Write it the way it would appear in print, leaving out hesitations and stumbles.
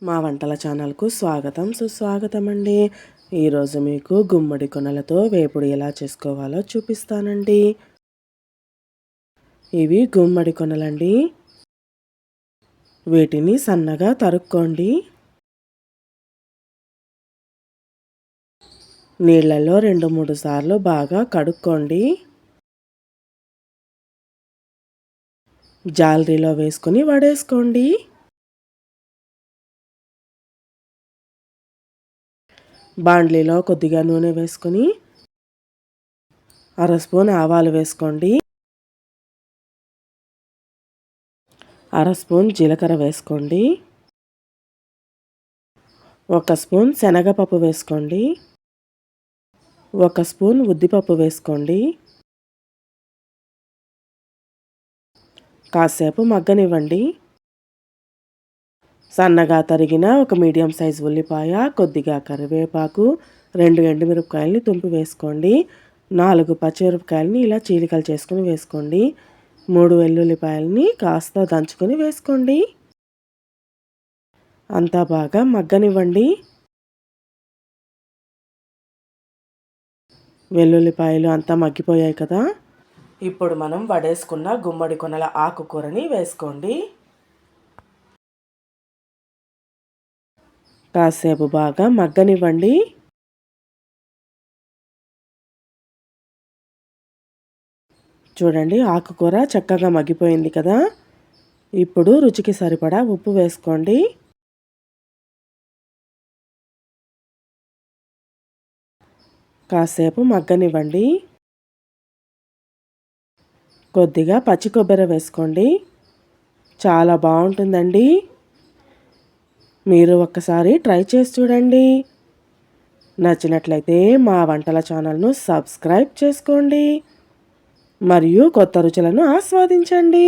మా వంటల ఛానల్కు స్వాగతం సుస్వాగతం అండి. ఈరోజు మీకు గుమ్మడి కొనలతో వేపుడు ఎలా చేసుకోవాలో చూపిస్తానండి. ఇవి గుమ్మడి కొనలండి. వీటిని సన్నగా తరుక్కోండి. నీళ్ళల్లో 2-3 సార్లు బాగా కడుక్కోండి. జాలరీలో వేసుకొని వడేసుకోండి. బాండ్లీలో కొద్దిగా నూనె వేసుకొని అర స్పూన్ ఆవాలు వేసుకోండి. అర స్పూన్ జీలకర్ర వేసుకోండి. 1 స్పూన్ శనగపప్పు వేసుకోండి. 1 స్పూన్ ఉద్దిపప్పు వేసుకోండి. కాసేపు మగ్గనివ్వండి. సన్నగా తరిగిన ఒక మీడియం సైజు ఉల్లిపాయ, కొద్దిగా కరివేపాకు, 2 ఎండుమిరపకాయలని తుంపి వేసుకోండి. 4 పచ్చిమిరపకాయలని ఇలా చీలికలు చేసుకుని వేసుకోండి. 3 వెల్లుల్లిపాయలని కాస్త దంచుకొని వేసుకోండి. అంతా బాగా మగ్గనివ్వండి. వెల్లుల్లిపాయలు అంతా మగ్గిపోయాయి కదా. ఇప్పుడు మనం వడేసుకున్న గుమ్మడి కొనల ఆకుకూరని వేసుకోండి. కాసేపు బాగా మగ్గనివ్వండి. చూడండి, ఆకుకూర చక్కగా మగ్గిపోయింది కదా. ఇప్పుడు రుచికి సరిపడా ఉప్పు వేసుకోండి. కాసేపు మగ్గనివ్వండి. కొద్దిగా పచ్చి కొబ్బరి వేసుకోండి. చాలా బాగుంటుందండి. మీరు ఒక్కసారి ట్రై చేసి చూడండి. నచ్చినట్లయితే మా వంటల ఛానల్ను సబ్స్క్రైబ్ చేసుకోండి మరియు కొత్త రుచులను ఆస్వాదించండి.